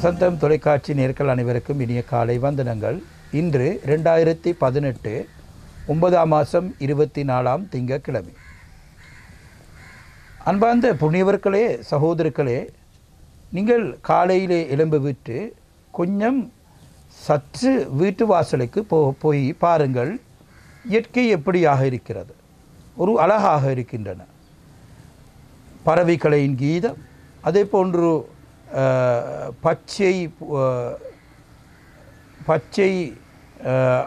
வசந்தம் தொலைக்காட்சி நேயர்கள் அனைவருக்கும் இனிய காலை வந்தனங்கள். இன்று 2018 9ஆம் மாதம் 24ஆம் திங்கட்கிழமை. அன்பார்ந்த புண்ணியவர்களே, சகோதரர்களே, நீங்கள் காலையிலே எழும்பிவிட்டு கொஞ்சம் சற்று வீட்டு வாசலுக்கு போய் பாருங்கள். இயற்கை எப்படியாக இருக்கிறது, ஒரு அழகாக இருக்கின்றன. பறவைகளின் கீதம், அதே போன்று பச்சை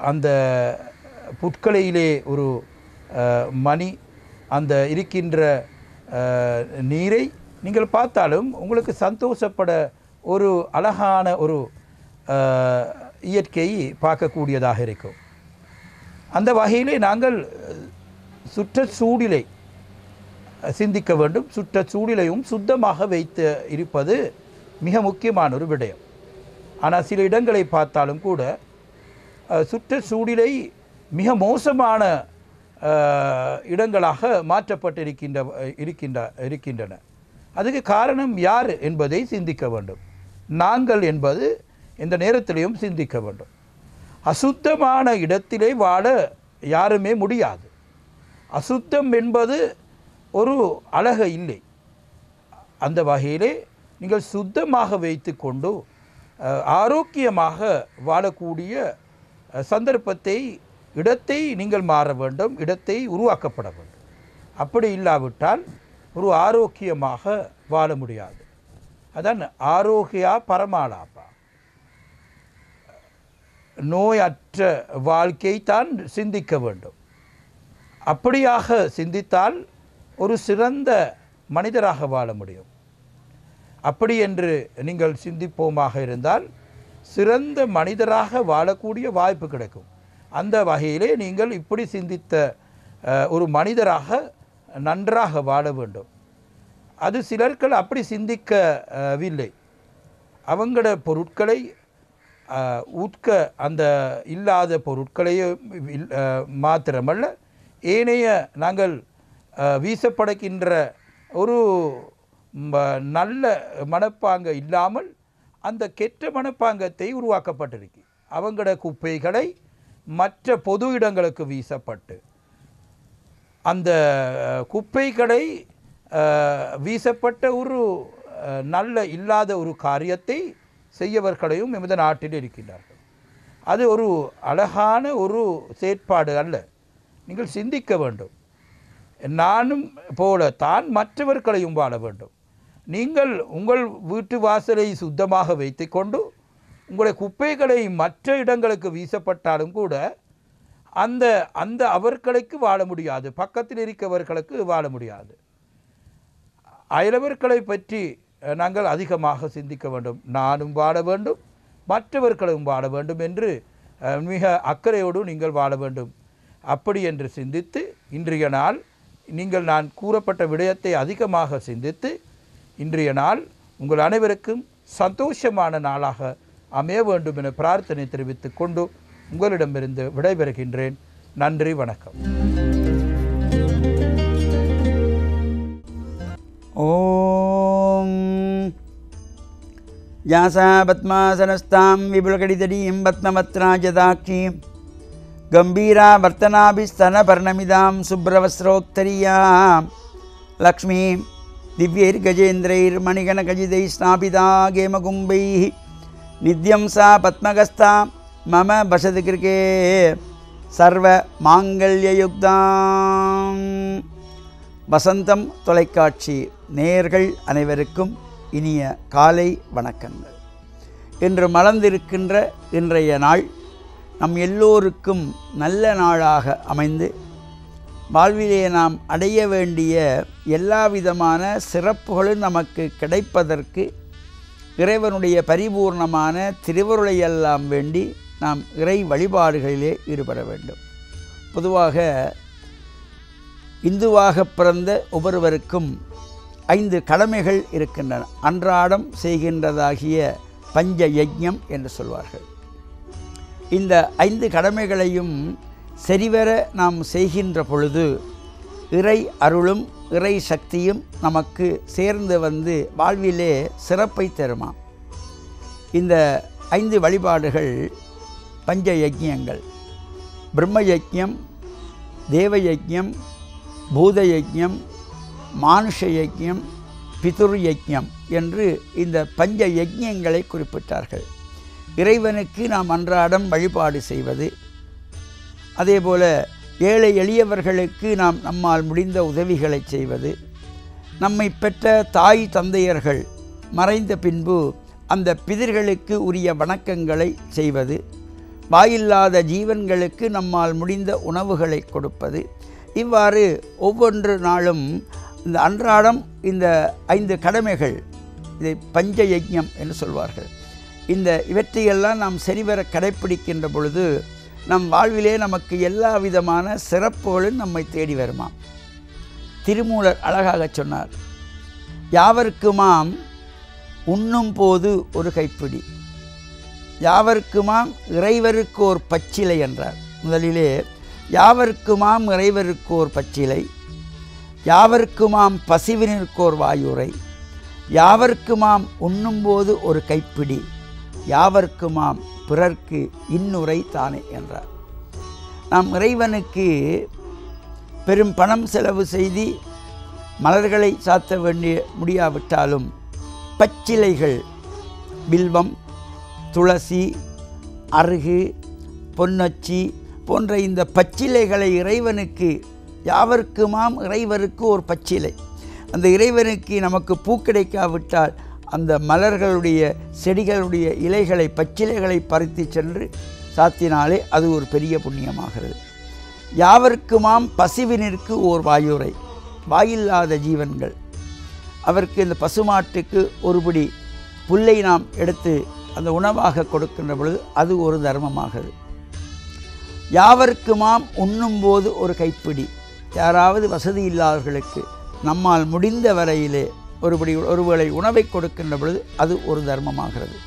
அந்த புட்களையிலே ஒரு மணி அந்த இருக்கின்ற நீரை நீங்கள் பார்த்தாலும் உங்களுக்கு சந்தோஷப்பட ஒரு அழகான ஒரு இயற்கையை பார்க்கக்கூடியதாக இருக்கும். அந்த வகையிலே நாங்கள் சுற்றுச்சூழலை சிந்திக்க வேண்டும். சுற்றுச்சூழலையும் சுத்தமாக வைத்து இருப்பது மிக முக்கியமான ஒரு விடயம். ஆனால் சில இடங்களை பார்த்தாலும் கூட சுற்றுச்சூழலை மிக மோசமான இடங்களாக மாற்றப்பட்டிருக்கின்றன. அதுக்கு காரணம் யார் என்பதை சிந்திக்க வேண்டும். நாங்கள் என்பது இந்த நேரத்திலையும் சிந்திக்க வேண்டும். அசுத்தமான இடத்திலே வாழ யாருமே முடியாது. அசுத்தம் என்பது ஒரு அழகு இல்லை. அந்த வகையிலே நீங்கள் சுத்தமாக வைத்து கொண்டு ஆரோக்கியமாக வாழக்கூடிய சந்தர்ப்பத்தை, இடத்தை நீங்கள் மாற வேண்டும், இடத்தை உருவாக்கப்பட வேண்டும். அப்படி இல்லாவிட்டால் ஒரு ஆரோக்கியமாக வாழ முடியாது. அதான் ஆரோக்கியா பரமாலாப்பா, நோயற்ற வாழ்க்கை தான் சிந்திக்க வேண்டும். அப்படியாக சிந்தித்தால் ஒரு சிறந்த மனிதராக வாழ முடியும். அப்படி என்று நீங்கள் சிந்திப்போமாக இருந்தால் சிறந்த மனிதராக வாழக்கூடிய வாய்ப்பு கிடைக்கும். அந்த வகையிலே நீங்கள் இப்படி சிந்தித்த ஒரு மனிதராக நன்றாக வாழ வேண்டும். அது சிலர்கள் அப்படி சிந்திக்கவில்லை. அவங்களோட பொருட்களை அந்த இல்லாத பொருட்களையும் மாத்திரமல்ல, ஏனைய நாங்கள் வீசப்படைக்கின்ற ஒரு நல்ல மனப்பாங்க இல்லாமல் அந்த கெட்ட மனப்பாங்கத்தை உருவாக்கப்பட்டிருக்கு. அவங்களோட குப்பைகளை மற்ற பொது இடங்களுக்கு வீசப்பட்டு அந்த குப்பைகளை வீசப்பட்ட ஒரு நல்ல இல்லாத ஒரு காரியத்தை செய்யவர்களையும் எமது நாட்டில் இருக்கின்றார்கள். அது ஒரு அழகான ஒரு செயற்பாடு அல்ல. நீங்கள் சிந்திக்க வேண்டும். நானும் போல தான் மற்றவர்களையும் வாழ வேண்டும். நீங்கள் உங்கள் வீட்டு வாசலை சுத்தமாக வைத்து கொண்டு உங்களுடைய குப்பைகளை மற்ற இடங்களுக்கு வீசப்பட்டாலும் கூட அந்த அவர்களுக்கு வாழ முடியாது, பக்கத்தில் இருக்கவர்களுக்கு வாழ முடியாது. அயலவர்களை பற்றி நாங்கள் அதிகமாக சிந்திக்க வேண்டும். நானும் வாழ வேண்டும், மற்றவர்களும் வாழ வேண்டும் என்று மிக அக்கறையோடு நீங்கள் வாழ வேண்டும். அப்படி என்று சிந்தித்து இன்றைய நாள் நான் கூறப்பட்ட விடயத்தை அதிகமாக சிந்தித்து இன்றைய நாள் உங்கள் அனைவருக்கும் சந்தோஷமான நாளாக அமைய வேண்டும் என பிரார்த்தனை தெரிவித்துக் கொண்டு உங்களிடமிருந்து விடைபெறுகின்றேன். நன்றி, வணக்கம். ஓம் யாசா பத்மாசனஸ்தாம் விபுலகடிதடீம் பத்மவத்ராஜதாட்சீம் கம்பீரா வர்த்தனாபிஸ்தனபர்ணமிதாம் சுப்ரவஸ்ரோக்தரியாம் லக்ஷ்மீம் திவ்யைர்கஜேந்திரைர்மணிகணகஜிதை ஸ்நாபிதா கேமகும்பைः நித்யம் சா பத்மகஸ்தா மம வசதி கிருகே சர்வ மாங்கல்யயுக்தாம். வசந்தம் தொலைக்காட்சி நேயர்கள் அனைவருக்கும் இனிய காலை வணக்கங்கள். இன்று மலர்ந்திருக்கின்ற இன்றைய நாள் நம் எல்லோருக்கும் நல்ல நாளாக அமைந்து வாழ்விலே நாம் அடைய வேண்டிய எல்லா விதமான சிறப்புகளும் நமக்கு கிடைப்பதற்கு இறைவனுடைய பரிபூர்ணமான திருவருளையெல்லாம் வேண்டி நாம் இறை வழிபாடுகளிலே ஈடுபட வேண்டும். பொதுவாக இந்துவாக பிறந்த ஒவ்வொருவருக்கும் 5 கடமைகள் இருக்கின்றன. அன்றாடம் செய்கின்றதாகிய பஞ்ச யஜ்ஞம் என்று சொல்வார்கள். இந்த 5 கடமைகளையும் சரிவர நாம் செய்கின்ற பொழுது இறை அருளும் இறை சக்தியும் நமக்கு சேர்ந்து வந்து வாழ்விலே சிறப்பை தருமாம். இந்த 5 வழிபாடுகள் பஞ்ச யஜ்ஞங்கள், பிரம்ம யஜ்ஞம், தேவ யஜ்ஞம், பூத யஜ்ஞம், மானுஷ யஜ்ஞம், பிதுர் யஜ்ஞம் என்று இந்த பஞ்ச யஜ்ஞங்களை குறிப்பிட்டார்கள். இறைவனுக்கு நாம் அன்றாடம் வழிபாடு செய்வது, அதேபோல ஏழை எளியவர்களுக்கு நாம் நம்மால் முடிந்த உதவிகளை செய்வது, நம்மை பெற்ற தாய் தந்தையர்கள் மறைந்த பின்பு அந்த பிதர்களுக்கு உரிய வணக்கங்களை செய்வது, வாயில்லாத ஜீவன்களுக்கு நம்மால் முடிந்த உணவுகளை கொடுப்பது, இவ்வாறு ஒவ்வொரு நாளும் இந்த அன்றாடம் இந்த 5 கடமைகள், இதை பஞ்ச யஜ்ஞம் என்று சொல்வார்கள். இவற்றையெல்லாம் நாம் சரிவர கடைப்பிடிக்கின்ற பொழுது நம் வாழ்விலே நமக்கு எல்லா விதமான சிறப்புகளும் நம்மை தேடி வருமாம். திருமூலர் அழகாக சொன்னார், யாவர்க்குமாம் உண்ணும் போது ஒரு கைப்பிடி, யாவர்க்குமாம் இறைவருக்கோர் பச்சிலை என்றார். முதலிலே யாவர்க்குமாம் இறைவருக்கோர் பச்சிலை, யாவர்க்குமாம் பசிவினிற்கோர் வாயுரை, யாவர்க்குமாம் உண்ணும்போது ஒரு கைப்பிடி, யாவர்க்குமாம் பிறர்க்கு இன்னுரை தானே என்றார். நாம் இறைவனுக்கு பெரும் பணம் செலவு செய்து மலர்களை சாத்த வேண்டிய முடியாவிட்டாலும் பச்சிலைகள், பில்வம், துளசி, அருகு, பொன்னொச்சி போன்ற இந்த பச்சிலைகளை இறைவனுக்கு, யாவர்க்குமாம் இறைவருக்கு ஒரு பச்சிலை, அந்த இறைவனுக்கு நமக்கு பூ கிடைக்காவிட்டால் அந்த மலர்களுடைய செடிகளுடைய இலைகளை, பச்சிலைகளை பறித்து சென்று சாத்தினாலே அது ஒரு பெரிய புண்ணியமாகிறது. யாவர்க்குமாம் பசிவினிற்கு ஓர் வாயுரை, வாயில்லாத ஜீவன்கள், அவருக்கு இந்த பசுமாட்டுக்கு ஒருபடி புல்லை நாம் எடுத்து அந்த உணவாக கொடுக்கின்ற பொழுது அது ஒரு தர்மமாகிறது. யாவர்க்குமாம் உண்ணும்போது ஒரு கைப்பிடி, யாராவது வசதி இல்லாதவர்களுக்கு நம்மால் முடிந்த வரையிலே ஒருவேளை உணவை கொடுக்கின்ற பொழுது அது ஒரு தர்மமாகிறது.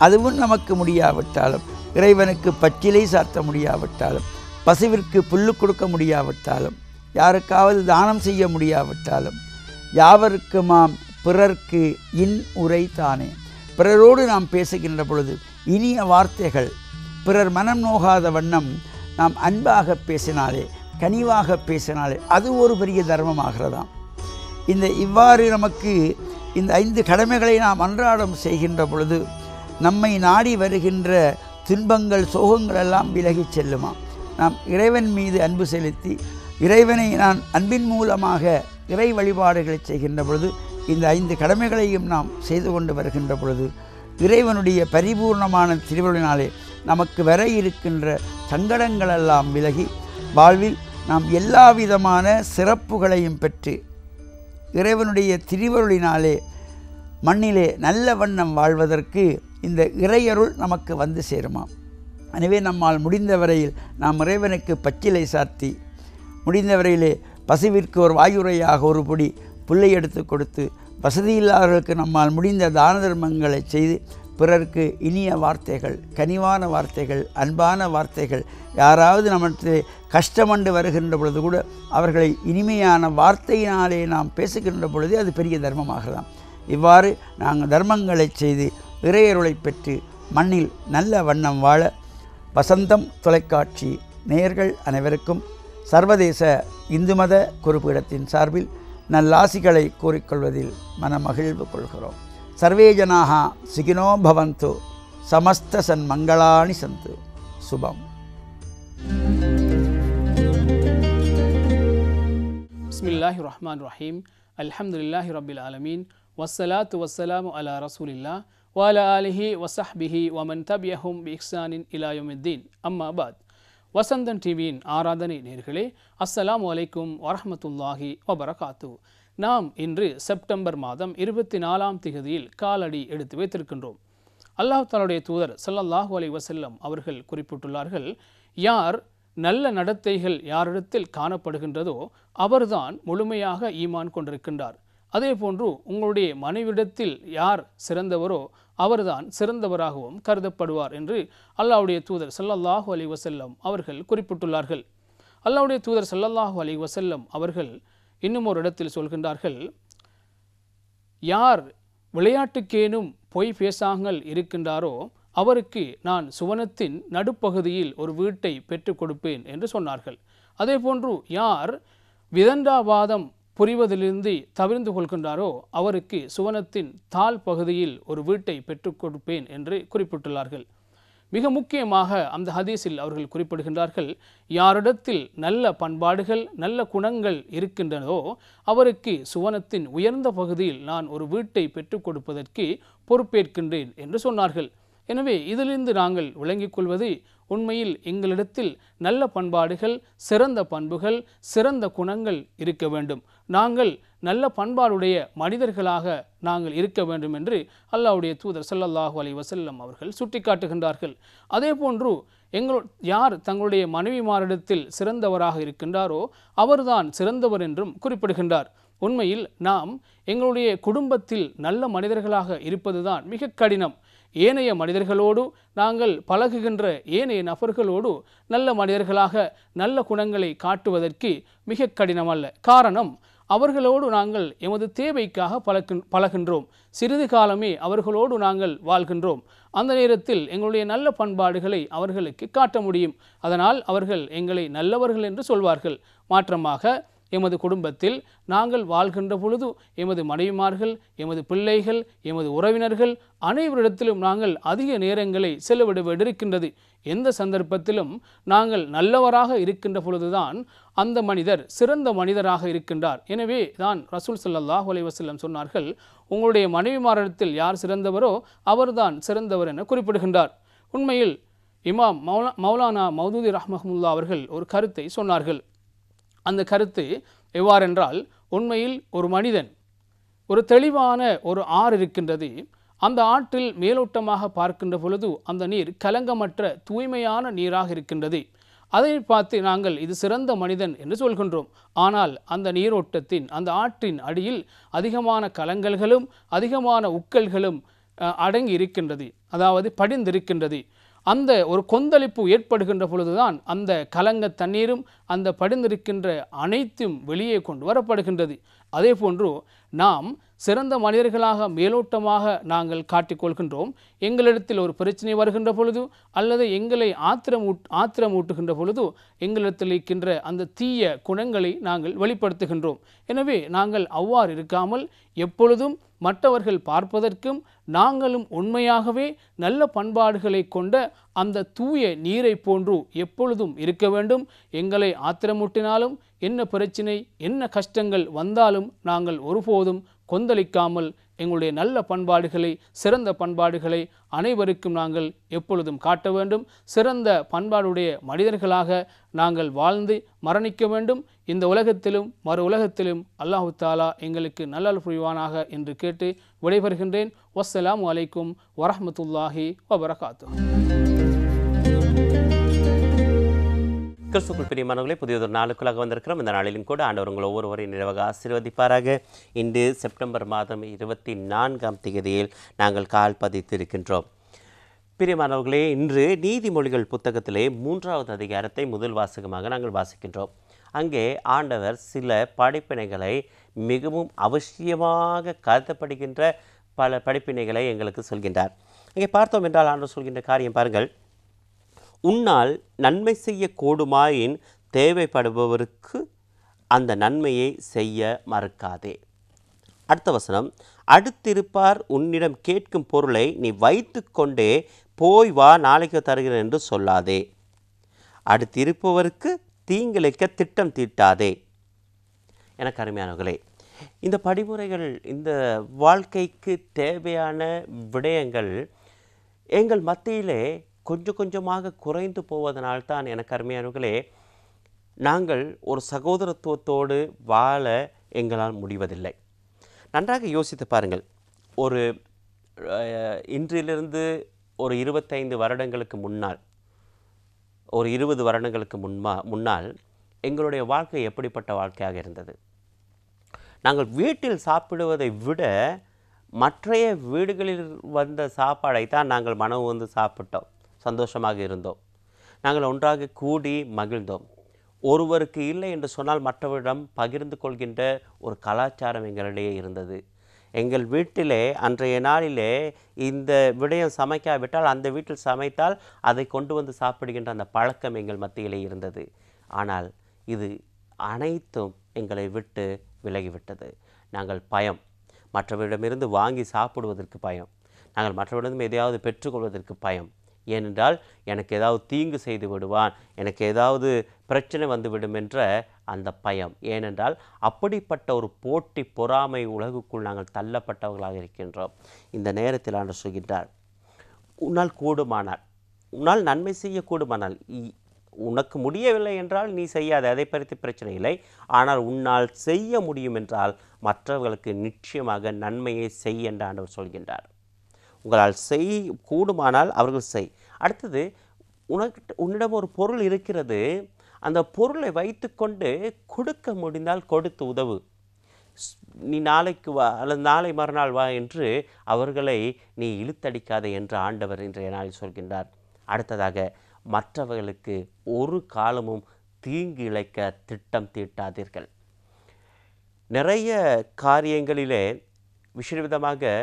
அதுவும் நமக்கு முடியாவிட்டாலும், இறைவனுக்கு பச்சிலை சாத்த முடியாவிட்டாலும், பசுவிற்கு புல்லு கொடுக்க முடியாவிட்டாலும், யாருக்காவது தானம் செய்ய முடியாவிட்டாலும், யாவருக்குமாம் பிறர்க்கு இன் உரை தானே, பிறரோடு நாம் பேசுகின்ற பொழுது இனிய வார்த்தைகள், பிறர் மனம் நோகாத வண்ணம் நாம் அன்பாக பேசினாலே, கனிவாக பேசினாலே அது ஒரு பெரிய தர்மமாகிறதாம். இவ்வாறு நமக்கு இந்த 5 கடமைகளை நாம் அன்றாடம் செய்கின்ற பொழுது நம்மை நாடி வருகின்ற துன்பங்கள், சோகங்கள் எல்லாம் விலகிச் செல்லுமா. நாம் இறைவன் மீது அன்பு செலுத்தி இறைவனை நான் அன்பின் மூலமாக இறை வழிபாடுகளை செய்கின்ற பொழுது இந்த 5 கடமைகளையும் நாம் செய்து கொண்டு வருகின்ற பொழுது இறைவனுடைய பரிபூர்ணமான திருவருளினாலே நமக்கு வர இருக்கின்ற சங்கடங்களெல்லாம் விலகி வாழ்வில் நாம் எல்லா விதமான சிறப்புகளையும் பெற்று இறைவனுடைய திருவருளினாலே மண்ணிலே நல்ல வண்ணம் வாழ்வதற்கு இந்த இறையருள் நமக்கு வந்து சேருமாம். எனவே நம்மால் முடிந்த வரையில் நாம் இறைவனுக்கு பச்சிலை சாத்தி, முடிந்த வரையிலே பசுவிற்கு ஒரு வாயுரையாக ஒரு பொடி புல்லை எடுத்து கொடுத்து, வசதியில்லாதவர்களுக்கு நம்மால் முடிந்த தான தர்மங்களை செய்து, பிறருக்கு இனிய வார்த்தைகள், கனிவான வார்த்தைகள், அன்பான வார்த்தைகள், யாராவது நமக்கு கஷ்டமண்டு வருகின்ற பொழுது கூட அவர்களை இனிமையான வார்த்தையினாலே நாம் பேசுகின்ற பொழுதே அது பெரிய தர்மமாகலாம். இவ்வாறு நாங்கள் தர்மங்களை செய்து இறையருளை பெற்று மண்ணில் நல்ல வண்ணம் வாழ வசந்தம் தொலைக்காட்சி நேயர்கள் அனைவருக்கும் சர்வதேச இந்து மத குருபீடத்தின் சார்பில் நல்லாசிகளை கூறிக்கொள்வதில் மனமகிழ்வு கொள்கிறோம். சர்வே ஜனாக சுகினோ பவந்து, சமஸ்த சன்மங்களானி சந்து. சுபம். பிஸ்மில்லாஹிர் ரஹ்மானிர் ரஹீம். அல்ஹம்துலில்லாஹி ரப்பில் ஆலமீன். வஸ்ஸலாத்து வஸ்ஸலாமு அலா ரசூலில்லாஹ் வ அலா ஆலிஹி வஸஹ்பிஹி வ மன் தபியஹும் பி இஹ்சானின் இலா யௌமித்தீன். அம்மா பாத். வசந்தன் டிவியின் ஆராதனை நேர்களே, அஸ்ஸலாமு அலைக்கும் வரஹ்மத்துல்லாஹி வபரகாத்துஹு. நாம் இன்று செப்டம்பர் மாதம் 24ஆம் திகதியில் காலடி எடுத்து வைத்திருக்கின்றோம். அல்லாஹ் தஆலாவுடைய தூதர் ஸல்லல்லாஹு அலைஹி வஸல்லம் அவர்கள் குறிப்பிட்டுள்ளார்கள், யார் நல்ல நடத்தைகள் யாரிடத்தில் காணப்படுகின்றதோ அவர்தான் முழுமையாக ஈமான் கொண்டிருக்கின்றார். அதே போன்று உங்களுடைய மனைவிடத்தில் யார் சிறந்தவரோ அவர்தான் சிறந்தவராகவும் கருதப்படுவார் என்று அல்லாஹ்வுடைய தூதர் ஸல்லல்லாஹு அலைஹி வஸல்லம் அவர்கள் குறிப்பிட்டுள்ளார்கள். அல்லாஹ்வுடைய தூதர் ஸல்லல்லாஹு அலைஹி வஸல்லம் அவர்கள் இன்னும் ஒரு இடத்தில் சொல்கின்றார்கள், யார் விளையாட்டுக்கேனும் பொய் பேசாமல் இருக்கின்றாரோ அவருக்கு நான் சுவனத்தின் நடுப்பகுதியில் ஒரு வீட்டை பெற்றுக் கொடுப்பேன் என்று சொன்னார்கள். அதேபோன்று யார் விதண்டாவாதம் புரிவதிலிருந்து தவிர்ந்து கொள்கின்றாரோ அவருக்கு சுவனத்தின் தாழ் பகுதியில் ஒரு வீட்டை பெற்றுக் கொடுப்பேன் என்று குறிப்பிட்டுள்ளார்கள். மிக முக்கியமாக அந்த ஹதீஸில் அவர்கள் குறிப்பிடுகின்றார்கள், யாரிடத்தில் நல்ல பண்பாடுகள் நல்ல குணங்கள் இருக்கின்றனோ அவருக்கு சுவனத்தின் உயர்ந்த பகுதியில் நான் ஒரு வீட்டை பெற்றுக் கொடுப்பதற்கு பொறுப்பேற்கின்றேன் என்று சொன்னார்கள். எனவே இதிலிருந்து நாங்கள் விளங்கிக் கொள்வது, உண்மையில் எங்களிடத்தில் நல்ல பண்பாடுகள் சிறந்த பண்புகள் சிறந்த குணங்கள் இருக்க வேண்டும். நாங்கள் நல்ல பண்பாடுடைய மனிதர்களாக நாங்கள் இருக்க வேண்டும் என்று அல்லாஹ்வுடைய தூதர் ஸல்லல்லாஹு அலைஹி வஸல்லம் அவர்கள் சுட்டிக்காட்டுகின்றார்கள். அதேபோன்று யார் தங்களுடைய மனைவிமாரிடத்தில் சிறந்தவராக இருக்கின்றாரோ அவர்தான் சிறந்தவர் என்றும் குறிப்பிடுகின்றார். உண்மையில் நாம் எங்களுடைய குடும்பத்தில் நல்ல மனிதர்களாக இருப்பதுதான் மிக கடினம். ஏனைய மனிதர்களோடு நாங்கள் பழகுகின்ற ஏனைய நபர்களோடு நல்ல மனிதர்களாக நல்ல குணங்களை காட்டுவதற்கு மிக கடினமல்ல. காரணம், அவர்களோடு நாங்கள் எமது தேவைக்காக பழகின்றோம். சிறிது காலமே அவர்களோடு நாங்கள் வாழ்கின்றோம். அந்த நேரத்தில் எங்களுடைய நல்ல பண்பாடுகளை அவர்களுக்கு காட்ட முடியும். அதனால் அவர்கள் எங்களை நல்லவர்கள் என்று சொல்வார்கள். மாற்றமாக எமது குடும்பத்தில் நாங்கள் வாழ்கின்ற பொழுது எமது மனைவிமார்கள் எமது பிள்ளைகள் எமது உறவினர்கள் அனைவரிடத்திலும் நாங்கள் அதிக நேரங்களை செலவிட வேண்டியிருக்கின்றது. எந்த சந்தர்ப்பத்திலும் நாங்கள் நல்லவராக இருக்கின்ற பொழுதுதான் அந்த மனிதர் சிறந்த மனிதராக இருக்கின்றார். எனவே தான் ரசூல் ஸல்லல்லாஹு அலைஹி வஸல்லம் சொன்னார்கள், உங்களுடைய மனைவிமாரிடத்தில் யார் சிறந்தவரோ அவர்தான் சிறந்தவர் என குறிப்பிடுகின்றார். உண்மையில் இமாம் மௌலானா மௌதூதி ரஹ்மஹுல்லாஹ் அவர்கள் ஒரு கருத்தை சொன்னார்கள். அந்த கருத்து எவ்வாறென்றால், உண்மையில் ஒரு மனிதன் ஒரு தெளிவான ஒரு ஆறு இருக்கின்றது. அந்த ஆற்றில் மேலோட்டமாக பார்க்கின்ற பொழுது அந்த நீர் கலங்கமற்ற தூய்மையான நீராக இருக்கின்றது. அதை பார்த்து நாங்கள் இது சிறந்த மனிதன் என்று சொல்கின்றோம். ஆனால் அந்த நீரோட்டத்தின் அந்த ஆற்றின் அடியில் அதிகமான கலங்கல்களும் அதிகமான உக்கல்களும் அடங்கி இருக்கின்றது, அதாவது படிந்திருக்கின்றது. அந்த ஒரு கொந்தளிப்பு ஏற்படுகின்ற பொழுதுதான் அந்த கலங்க தண்ணீரும் அந்த படிந்திருக்கின்ற அனைத்தும் வெளியே கொண்டு வரப்படுகின்றது. அதே போன்று நாம் சிறந்த மனிதர்களாக மேலோட்டமாக நாங்கள் காட்டிக்கொள்கின்றோம். எங்களிடத்தில் ஒரு பிரச்சனை வருகின்ற பொழுது அல்லது எங்களை ஆத்திரமூட்டுகின்ற பொழுது எங்களிடத்தில் இருக்கின்ற அந்த தீய குணங்களை நாங்கள் வெளிப்படுத்துகின்றோம். எனவே நாங்கள் அவ்வாறு இருக்காமல் எப்பொழுதும் மற்றவர்கள் பார்ப்பதற்கும் நாங்களும் உண்மையாகவே நல்ல பண்பாடுகளை கொண்ட அந்த தூய நீரை போன்று எப்பொழுதும் இருக்க வேண்டும். எங்களை ஆத்திரமூட்டினாலும் என்ன பிரச்சினை என்ன கஷ்டங்கள் வந்தாலும் நாங்கள் ஒருபோதும் கொந்தளிக்காமல் எங்களுடைய நல்ல பண்பாடுகளை சிறந்த பண்பாடுகளை அனைவருக்கும் நாங்கள் எப்பொழுதும் காட்ட வேண்டும். சிறந்த பண்பாடுடைய மனிதர்களாக நாங்கள் வாழ்ந்து மரணிக்க வேண்டும். இந்த உலகத்திலும் மறு உலகத்திலும் அல்லாஹு தாலா எங்களுக்கு நல்லல் புரிவானாக என்று கேட்டு விடைபெறுகின்றேன். வஸ்ஸலாமு அலைக்கும் வரஹ்மத்துல்லாஹி வபரகாத்துஹு. கிறிஸ்துக்குள் பிரியமானவர்களே, புதியதொரு நாளுக்குள்ளாக வந்திருக்கிறோம். இந்த நாளிலும் கூட ஆண்டவர் உங்கள் ஒவ்வொருவரையும் நிறைவாக ஆசீர்வதிப்பாராக. இன்று செப்டம்பர் மாதம் 24ஆம் தேதியில் நாங்கள் கால் பதித்திருக்கின்றோம். பிரியமானவர்களே, இன்று நீதிமொழிகள் புத்தகத்திலே 3வது அதிகாரத்தை முதல் வாசகமாக நாங்கள் வாசிக்கின்றோம். அங்கே ஆண்டவர் சில படிப்பினைகளை மிகவும் அவசியமாக கருதப்படுகின்ற பல படிப்பினைகளை எங்களுக்கு சொல்கின்றார். அங்கே பார்த்தோம் என்றால் ஆண்டவர் சொல்கின்ற காரியம் பாருங்கள். உன்னால் நன்மை செய்ய கூடுமாயின் தேவைப்படுபவருக்கு அந்த நன்மையை செய்ய மறுக்காதே. அடுத்த வசனம், அடுத்திருப்பார் உன்னிடம் கேட்கும் பொருளை நீ வைத்து கொண்டே போய் வா நாளைக்கு தருகிறேன் என்று சொல்லாதே. அடுத்திருப்பவருக்கு தீங்கிழைக்க திட்டம் தீட்டாதே. எனக்கு அருமையானவர்களே, இந்த படிமுறைகள் இந்த வாழ்க்கைக்கு தேவையான விடயங்கள் எங்கள் மத்தியிலே கொஞ்சம் கொஞ்சமாக குறைந்து போவதனால்தான் எனக்கு அருமையானவர்களே நாங்கள் ஒரு சகோதரத்துவத்தோடு வாழ எங்களால் முடிவதில்லை. நன்றாக யோசித்து பாருங்கள். ஒரு இன்றிலிருந்து ஒரு 25 வருடங்களுக்கு முன்னால், ஒரு 20 வருடங்களுக்கு முன்னால் எங்களுடைய வாழ்க்கை எப்படிப்பட்ட வாழ்க்கையாக இருந்தது? நாங்கள் வீட்டில் சாப்பிடுவதை விட மற்றைய வீடுகளில் வந்த சாப்பாடை தான் நாங்கள் மனவு வந்து சாப்பிட்டோம், சந்தோஷமாக இருந்தோம். நாங்கள் ஒன்றாக கூடி மகிழ்ந்தோம். ஒருவருக்கு இல்லை என்று சொன்னால் மற்றவரிடம் பகிர்ந்து கொள்கின்ற ஒரு கலாச்சாரம் எங்களிடையே இருந்தது. எங்கள் வீட்டிலே அன்றைய நாளிலே இந்த விடயம் சமைக்காவிட்டால் அந்த வீட்டில் சமைத்தால் அதை கொண்டு வந்து சாப்பிடுகின்ற அந்த பழக்கம் எங்கள் மத்தியிலே இருந்தது. ஆனால் இது அனைத்தும் எங்களை விட்டு விலகிவிட்டது. நாங்கள் பயம், மற்றவரிடமிருந்து வாங்கி சாப்பிடுவதற்கு பயம், நாங்கள் மற்றவரிடம் எதையாவது பெற்றுக்கொள்வதற்கு பயம். ஏனென்றால் எனக்கு ஏதாவது தீங்கு செய்து விடுவான், எனக்கு ஏதாவது பிரச்சனை வந்துவிடும் என்ற அந்த பயம். ஏனென்றால் அப்படிப்பட்ட ஒரு போட்டி பொறாமை உலகுக்குள் நாங்கள் தள்ளப்பட்டவர்களாக இருக்கின்றோம். இந்த நேரத்தில் ஆண்டவர் சொல்கின்றார், உன்னால் கூடுமானால், உன்னால் நன்மை செய்ய கூடுமானால், உனக்கு முடியவில்லை என்றால் நீ செய்யாத, அதை பற்றி பிரச்சனை இல்லை. ஆனால் உன்னால் செய்ய முடியும் என்றால் மற்றவர்களுக்கு நிச்சயமாக நன்மையை செய் என்று ஆண்டவர் சொல்கின்றார். உங்களால் கூடுமானால் அவர்கள் செய். அடுத்தது, உன்னிடம் ஒரு பொருள் இருக்கிறது, அந்த பொருளை வைத்துக்கொண்டு கொடுக்க முடிந்தால் கொடுத்து உதவு. நீ நாளைக்கு வா அல்லது நாளை மறுநாள் வா என்று அவர்களை நீ இழுத்தடிக்காதே என்று ஆண்டவர் இன்றைய நாளில் சொல்கின்றார். அடுத்ததாக, மற்றவர்களுக்கு ஒரு காலமும் தீங்கு இழைக்க திட்டம் தீட்டாதீர்கள். நிறைய காரியங்களிலே விசேஷவிதமாக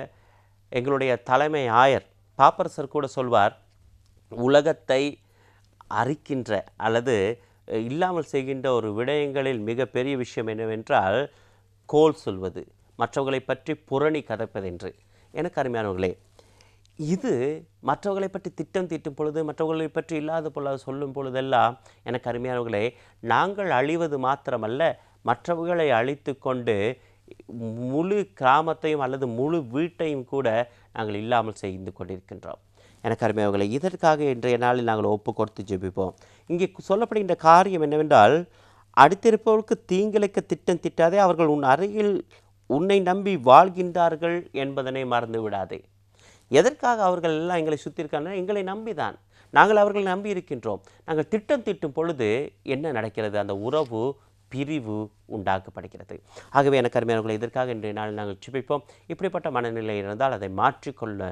எங்களுடைய தலைமை ஆயர் பாப்பரசர் கூட சொல்வார், உலகத்தை அரிக்கின்ற அல்லது இல்லாமல் செய்கின்ற ஒரு விடயங்களில் மிகப்பெரிய விஷயம் என்னவென்றால் கோல் சொல்வது, மற்றவர்களை பற்றி புரணி கதைப்பதென்று. எனக்கு அருமையானவர்களே, இது மற்றவர்களை பற்றி திட்டம் தீட்டும் பொழுது, மற்றவர்களை பற்றி இல்லாத பொழுது சொல்லும் பொழுதெல்லாம் எனக்கு அருமையானவர்களே, நாங்கள் அழிவது மாத்திரமல்ல, மற்றவர்களை அழித்து கொண்டு முழு கிராமத்தையும் அல்லது முழு வீட்டையும் கூட நாங்கள் இல்லாமல் செய்து கொண்டிருக்கின்றோம். எனக்கு அருமையானவர்களே, இதற்காக இன்றைய நாளில் நாங்கள் ஒப்பு கொடுத்து ஜெபிப்போம். இங்கே சொல்லப்படுகின்ற காரியம் என்னவென்றால், அடுத்திருப்பவர்களுக்கு தீங்கிழைக்க திட்டம் திட்டாதே, அவர்கள் உன் அருகில் உன்னை நம்பி வாழ்கின்றார்கள் என்பதனை மறந்து விடாதே. எதற்காக அவர்கள் எல்லாம் எங்களை சுற்றி இருக்காங்க? எங்களை நம்பிதான். நாங்கள் அவர்களை நம்பி இருக்கின்றோம். நாங்கள் திட்டம் தீட்டும் பொழுது என்ன நடக்கிறது? அந்த உறவு பிரிவு உண்டாக்கப்படுகிறது. ஆகவே எனக்கு அருமையானவர்களை, இதற்காக இன்றைய நாள் நாங்கள் ஜெபிப்போம். இப்படிப்பட்ட மனநிலை இருந்தால் அதை மாற்றிக்கொள்ள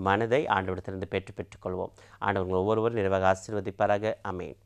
மனதை ஆண்டவரிடத்திலிருந்து பெற்றுக்கொள்வோம். ஆண்டவர்கள் ஒவ்வொருவரும் நிறைவாக ஆசீர்வதிப்பாராக. ஆமென்.